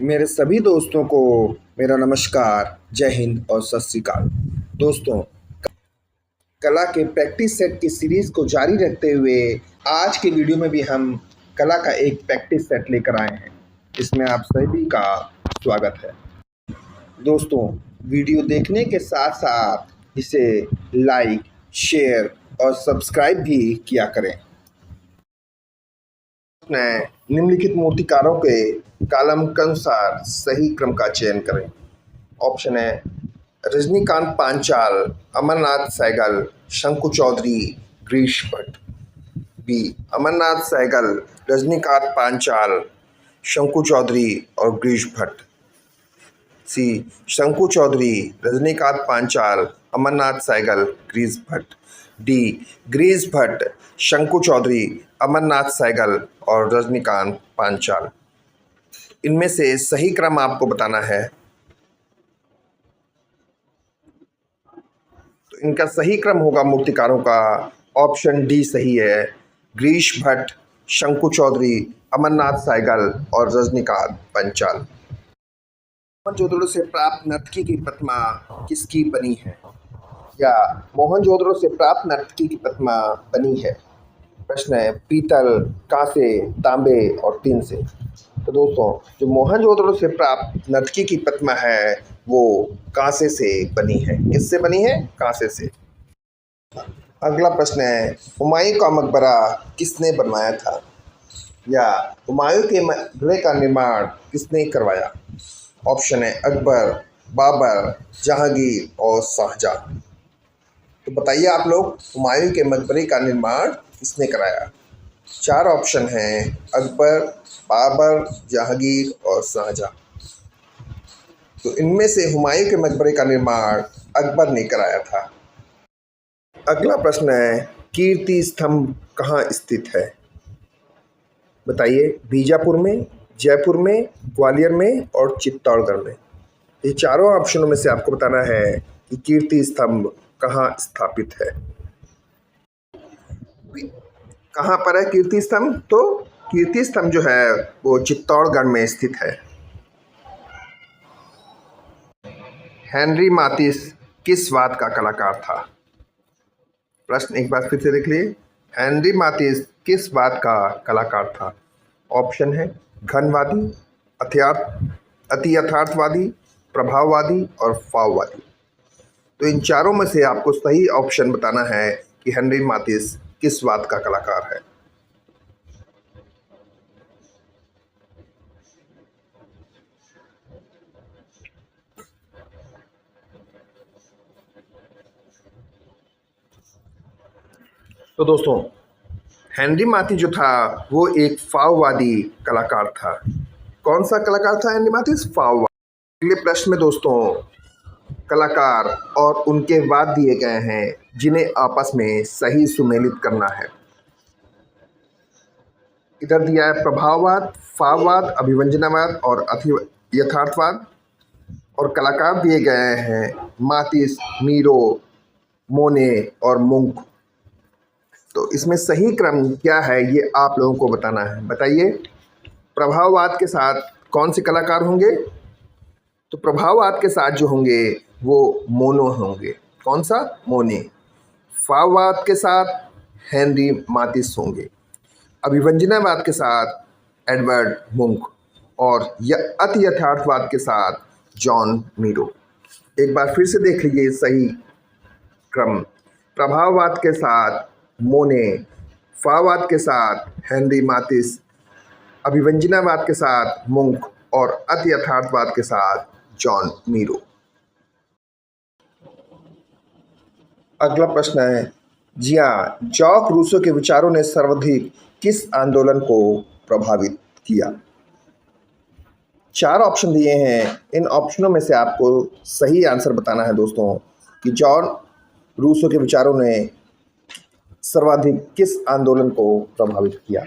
मेरे सभी दोस्तों को मेरा नमस्कार, जय हिंद और सत श्री अकाल। दोस्तों, कला के प्रैक्टिस सेट की सीरीज़ को जारी रखते हुए आज के वीडियो में भी हम कला का एक प्रैक्टिस सेट लेकर आए हैं। इसमें आप सभी का स्वागत है। दोस्तों, वीडियो देखने के साथ-साथ इसे लाइक, शेयर और सब्सक्राइब भी किया करें। निम्नलिखित मूर्तिकारों के कॉलम के अनुसार सही क्रम का चयन करें। ऑप्शन है रजनीकांत पांचाल, अमरनाथ सहगल, शंकु चौधरी, गिरीश भट्ट। बी अमरनाथ सहगल, रजनीकांत पांचाल, शंकु चौधरी और गिरीश भट्ट। सी शंकु चौधरी, रजनीकांत पांचाल, अमरनाथ सहगल, गिरीश भट्ट। डी गिरीश भट्ट, शंकु चौधरी, अमरनाथ सहगल और रजनीकांत पांचाल। इनमें से सही क्रम आपको बताना है। तो इनका सही क्रम होगा मूर्तिकारों का ऑप्शन डी सही है। गिरीश भट्ट, शंकु चौधरी, अमरनाथ सहगल और रजनीकांत पांचाल। मोहनजोदड़ो से प्राप्त नर्तकी की प्रतिमा किसकी बनी है? या मोहनजोदड़ो से प्राप्त नर्तकी की प्रतिमा बनी है? प्रश्न है पीतल, कांसे, तांबे और टीन से। तो दोस्तों, जो मोहनजोदड़ो से प्राप्त नर्तकी की प्रतिमा है वो कांसे से बनी है। किससे बनी है? कांसे से। अगला प्रश्न है हुमायूं का मकबरा किसने बनवाया था? या हुमायूं के मकबरे का निर्माण किसने करवाया? ऑप्शन है अकबर, बाबर, जहांगीर और शाहजहां। तो बताइए आप लोग, हुमायूं के मकबरे का निर्माण किसने कराया? चार ऑप्शन हैं अकबर, बाबर, जहांगीर और शाहजहां। तो इनमें से हुमायूं के मकबरे का निर्माण अकबर ने कराया था। अगला प्रश्न है कीर्ति स्तंभ कहाँ स्थित है? बताइए बीजापुर में, जयपुर में, ग्वालियर में और चित्तौड़गढ़ में। ये चारों ऑप्शनों में से आपको बताना है कि कीर्ति स्तंभ कहाँ स्थापित है। कहाँ पर है कीर्ति स्तंभ? तो कीर्ति स्तंभ जो है वो चित्तौड़गढ़ में स्थित है। हेनरी माथिस किस वाद का कलाकार था? प्रश्न एक बार फिर से देख लिए। हेनरी माथिस किस वाद का कलाकार था? ऑप्शन है घनवादी, अति यथार्थवादी, प्रभाववादी और फाववादी। तो इन चारों में से आपको सही ऑप्शन बताना है कि हेनरी माथिस किस वाद का कलाकार है। तो दोस्तों, हेनरी माथिस जो था वो एक फाववादी कलाकार था। कौन सा कलाकार था हेनरी माथिस? फाववादी। अगले प्रश्न में दोस्तों कलाकार और उनके वाद दिए गए हैं जिन्हें आपस में सही सुमेलित करना है। इधर दिया है प्रभाववाद, फाववाद, अभिव्यंजनावाद और अति यथार्थवाद। और कलाकार दिए गए हैं माथिस, मीरो, मोने और मुंक। तो इसमें सही क्रम क्या है ये आप लोगों को बताना है। बताइए प्रभाववाद के साथ कौन से कलाकार होंगे? तो प्रभाववाद के साथ जो होंगे वो मोनो होंगे। कौन सा? मोने। फाववाद के साथ हेनरी माथिस होंगे। अभिव्यंजनावाद के साथ एडवर्ड मुंक और अति यथार्थवाद के साथ जॉन मीरो। एक बार फिर से देख लीजिए सही क्रम। प्रभाववाद के साथ मोने, फाववाद के साथ हेनरी माथिस, अभिव्यंजनावाद के साथ मुंक और अति यथार्थवाद के साथ जॉन मीरो। अगला प्रश्न है जी हाँ, जॉक रूसो के विचारों ने सर्वाधिक किस आंदोलन को प्रभावित किया? चार ऑप्शन दिए हैं। इन ऑप्शनों में से आपको सही आंसर बताना है दोस्तों कि जॉन रूसो के विचारों ने सर्वाधिक किस आंदोलन को प्रभावित किया।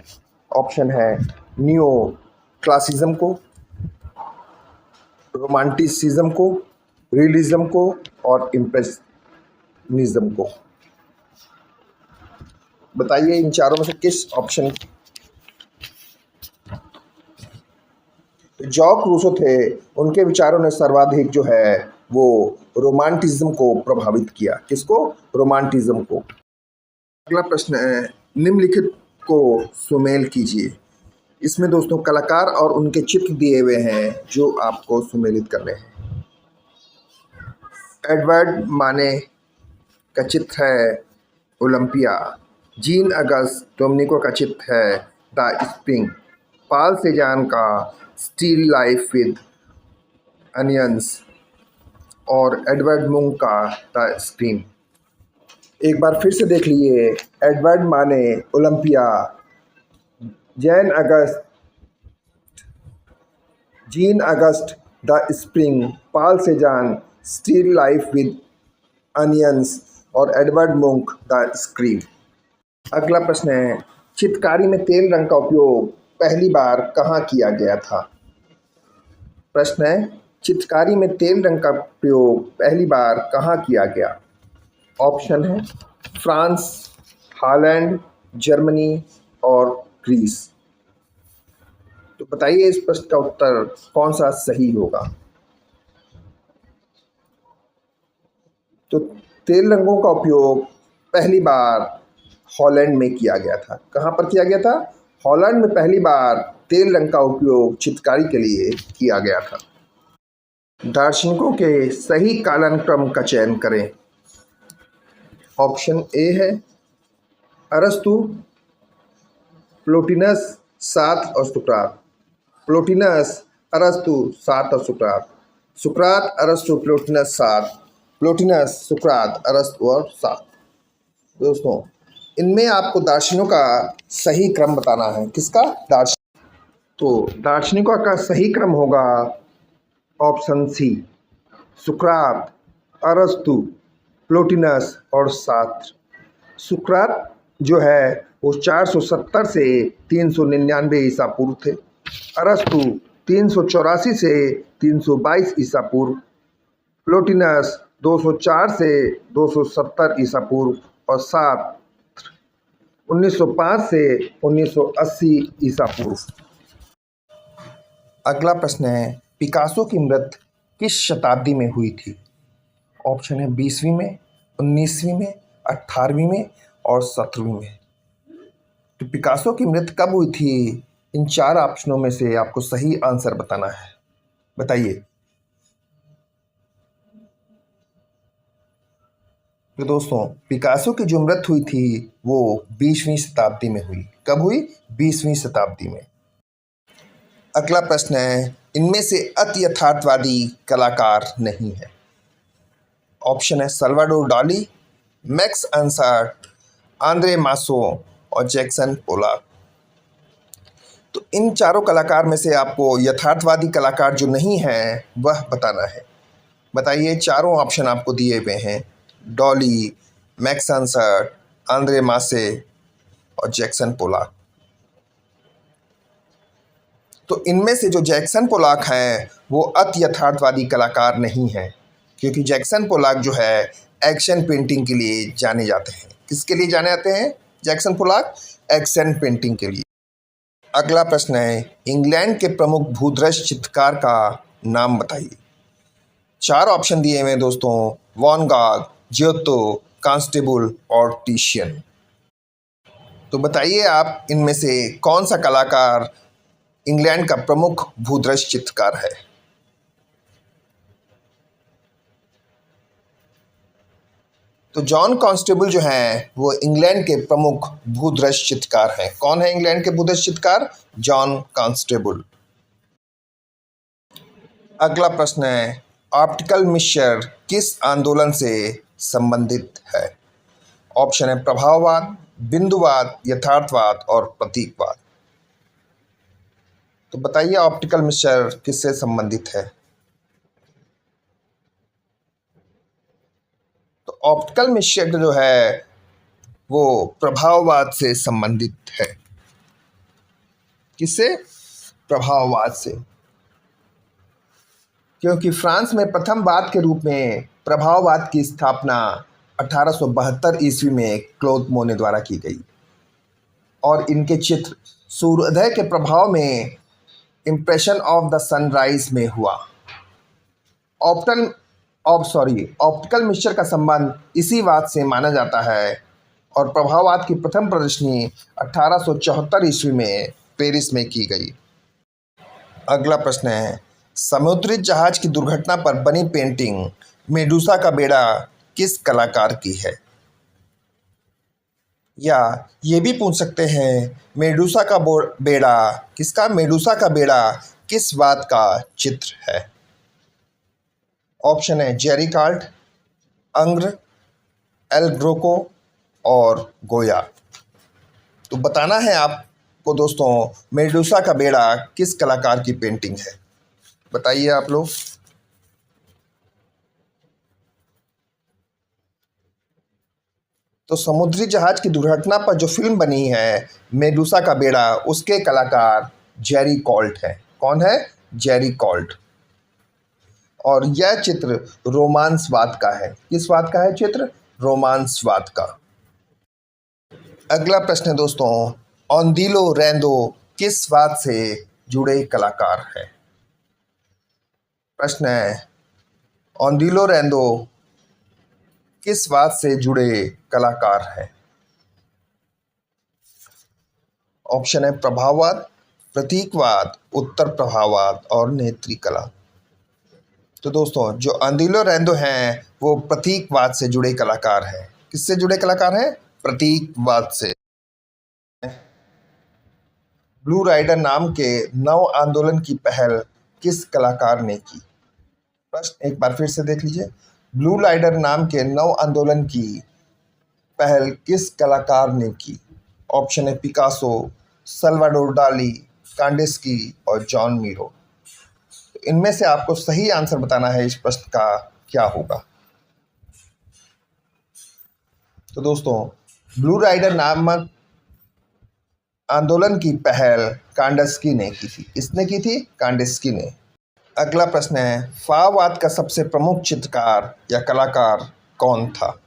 ऑप्शन है नियो क्लासिज्म को, रोमांटिसिज्म को, रियलिज्म को और इम्प्रेशनिज्म को। बताइए इन चारों में से किस ऑप्शन जॉक रूसो थे, उनके विचारों ने सर्वाधिक जो है वो रोमांटिज्म को प्रभावित किया। किसको? रोमांटिज्म को। अगला प्रश्न है, निम्नलिखित को सुमेल कीजिए। इसमें दोस्तों कलाकार और उनके चित्र दिए हुए हैं जो आपको सुमेलित करने हैं। एडवर्ड माने का चित्र है ओलंपिया। जीन अगस्त डोमिनिको का चित्र है द स्प्रिंग। पाल सेजान का स्टिल लाइफ विद अनियंस और एडवर्ड मुंक का द स्क्रीम। एक बार फिर से देख लिए। Edward Manet Olympia, Jean Auguste the Spring, Paul Cezanne still life with onions और एडवर्ड मुंक द स्क्रीम। अगला प्रश्न है, चित्रकारी में तेल रंग का उपयोग पहली बार कहाँ किया गया था? प्रश्न है, चित्रकारी में तेल रंग का प्रयोग पहली बार कहाँ किया गया? ऑप्शन है फ्रांस, हॉलैंड, जर्मनी और ग्रीस। तो बताइए इस प्रश्न का उत्तर कौन सा सही होगा? तो तेल रंगों का उपयोग पहली बार हॉलैंड में किया गया था। कहाँ पर किया गया था? हॉलैंड में पहली बार तेल रंग का उपयोग चित्रकारी के लिए किया गया था। दार्शनिकों के सही कालानुक्रम का चयन करें। ऑप्शन ए है अरस्तु, प्लोटिनस, सात और सुकरात। प्लोटिनस, अरस्तु, सात और सुकरात। सुकरात, अरस्तु, प्लोटिनस, सात। प्लोटिनस, सुकरात, अरस्तु और सात। दोस्तों इनमें आपको दार्शनिकों का सही क्रम बताना है। किसका? तो दार्शनिकों का सही क्रम होगा ऑप्शन सी, सुकरात, अरस्तु, प्लोटिनस और सात। सुकरात जो है वो 470 से 399 ईसा पूर्व थे। अरस्तु 384 से 322 ईसा पूर्व। प्लोटिनस 204 से 270 ईसा पूर्व और सात 1905 से 1980 ईसा पूर्व। अगला प्रश्न है, पिकासो की मृत्यु किस शताब्दी में हुई थी? ऑप्शन है 20वीं में, 19वीं में, 18वीं में और 17वीं में। तो पिकासो की मृत्यु कब हुई थी? इन चार ऑप्शनों में से आपको सही आंसर बताना है। बताइए। तो दोस्तों पिकासो की जो मृत्यु हुई थी वो 20वीं शताब्दी में हुई। कब हुई? 20वीं शताब्दी में। अगला प्रश्न है, इनमें से अति यथार्थवादी कलाकार नहीं है। ऑप्शन है सल्वाडोर डाली, मैक्स अंसार्ट, आंद्रे मासो और जैक्सन पोलाक। तो इन चारों कलाकार में से आपको यथार्थवादी कलाकार जो नहीं है वह बताना है। बताइए, चारों ऑप्शन आपको दिए हुए हैं, डॉली, मैक्स अंसार्ट, आंद्रे मासे और जैक्सन पोलाक। तो इनमें से जो जैक्सन पोलाक हैं वो अति यथार्थवादी कलाकार नहीं हैं, क्योंकि जैक्सन पोलाक जो है एक्शन पेंटिंग के लिए जाने जाते हैं। किसके लिए जाने जाते हैं जैक्सन पोलाक? एक्शन पेंटिंग के लिए। अगला प्रश्न है, इंग्लैंड के प्रमुख भूदृश्य चित्रकार का नाम बताइए। चार ऑप्शन दिए हुए हैं दोस्तों, वॉन गॉग, जियोतो, कांस्टेबल और टिशियन। तो बताइए आप इनमें से कौन सा कलाकार इंग्लैंड का प्रमुख भूदृश्य चित्रकार है? तो जॉन कांस्टेबल जो हैं वो इंग्लैंड के प्रमुख भूदृश्य चित्रकार हैं। कौन है इंग्लैंड के भूदृश्य चित्रकार? John constable. अगला प्रश्न है, ऑप्टिकल मिक्सचर किस आंदोलन से संबंधित है? ऑप्शन है प्रभाववाद, बिंदुवाद, यथार्थवाद और प्रतीकवाद। तो बताइए ऑप्टिकल मिक्सचर किससे संबंधित है? तो ऑप्टिकल मिक्सचर जो है वो प्रभाववाद से संबंधित है। किससे? प्रभाववाद से। क्योंकि फ्रांस में प्रथम वाद के रूप में प्रभाववाद की स्थापना 1872 ईस्वी में क्लोद मोने द्वारा की गई और इनके चित्र सूर्योदय के प्रभाव में इम्प्रेशन ऑफ द सनराइज में हुआ। ऑप्टिकल मिक्सचर का संबंध इसी बात से माना जाता है और प्रभाववाद की प्रथम प्रदर्शनी 1874 ईस्वी में पेरिस में की गई। अगला प्रश्न है, समुद्री जहाज की दुर्घटना पर बनी पेंटिंग मेडूसा का बेड़ा किस कलाकार की है? या ये भी पूछ सकते हैं, मेडूसा का बेड़ा किसका? मेडूसा का बेड़ा किस वाद का चित्र है? ऑप्शन है जेरी कार्ड, अंग्र, एल ग्रोको और गोया। तो बताना है आपको दोस्तों, मेडूसा का बेड़ा किस कलाकार की पेंटिंग है? बताइए आप लोग। तो समुद्री जहाज की दुर्घटना पर जो फिल्म बनी है मेडूसा का बेड़ा, उसके कलाकार जेरी कॉल्ट है। कौन है? Jerry Colt. और यह चित्र रोमांसवाद का है। किस बात का है चित्र? रोमांसवाद का। अगला प्रश्न है दोस्तों, ऑन्दिलो रैंदो किस बात से जुड़े कलाकार है? प्रश्न है, ऑन्दिलो रैंदो किस बात से जुड़े कलाकार है? ऑप्शन है प्रभाववाद, प्रतीकवाद, उत्तर प्रभाववाद और नेत्री कला। तो दोस्तों, जो ऑन्दिलो रैंदो हैं वो प्रतीकवाद से जुड़े कलाकार हैं। किससे जुड़े कलाकार हैं? प्रतीकवाद से। ब्लू राइडर नाम के नव आंदोलन की पहल किस कलाकार ने की? प्रश्न एक बार फिर से देख लीजिए। ब्लू राइडर नाम के नव आंदोलन की पहल किस कलाकार ने की? ऑप्शन है पिकासो, सल्वाडोर डाली, कांडिस्की और जॉन मीरो। तो इनमें से आपको सही आंसर बताना है इस प्रश्न का क्या होगा। तो दोस्तों, ब्लू राइडर नामक आंदोलन की पहल कांडिस्की ने की थी। किसने की थी? कांडिस्की ने। अगला प्रश्न है, फाववाद का सबसे प्रमुख चित्रकार या कलाकार कौन था?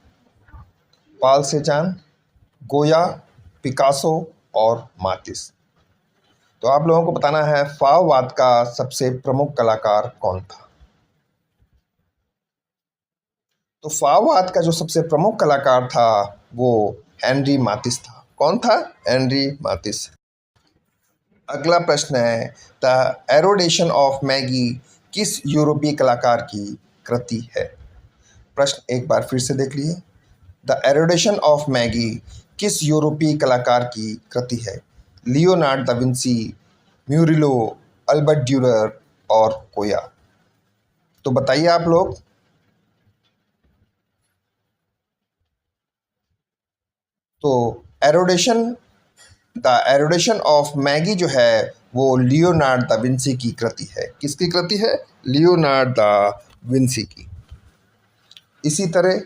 पाल सेजान, गोया, पिकासो और मातिस। तो आप लोगों को बताना है फाववाद का सबसे प्रमुख कलाकार कौन था। तो फाववाद का जो सबसे प्रमुख कलाकार था वो हेनरी मातिस था। कौन था? हेनरी मातिस। अगला प्रश्न है, द एरोडेशन ऑफ मैगी किस यूरोपीय कलाकार की कृति है? प्रश्न एक बार फिर से देख लीजिए। द एरोडेशन ऑफ मैगी किस यूरोपीय कलाकार की कृति है? Leonard da Vinci, म्यूरिलो, Albert Durer और कोया। तो बताइए आप लोग। तो द एरोडेशन ऑफ मैगी जो है वो लियोनार्ड दा विंसी की कृति है। किसकी कृति है? लियोनार्ड दा विंसी की। इसी तरह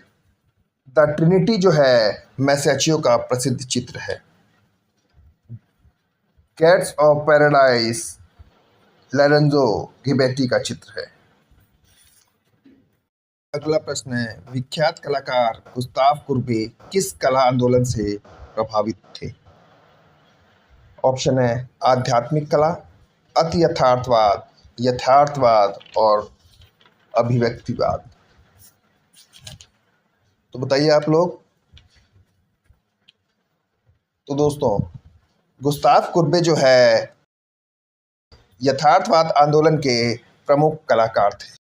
द ट्रिनिटी जो है मैसाचियो का प्रसिद्ध चित्र है। कैट्स ऑफ पैराडाइज लोरेंजो गिबेटी का चित्र है। अगला प्रश्न है, विख्यात कलाकार गुस्ताव कुर्बे किस कला आंदोलन से प्रभावित थे? ऑप्शन है आध्यात्मिक कला, अति यथार्थवाद, यथार्थवाद और अभिव्यक्तिवाद। तो बताइए आप लोग। तो दोस्तों, गुस्ताव कुर्बे जो है यथार्थवाद आंदोलन के प्रमुख कलाकार थे।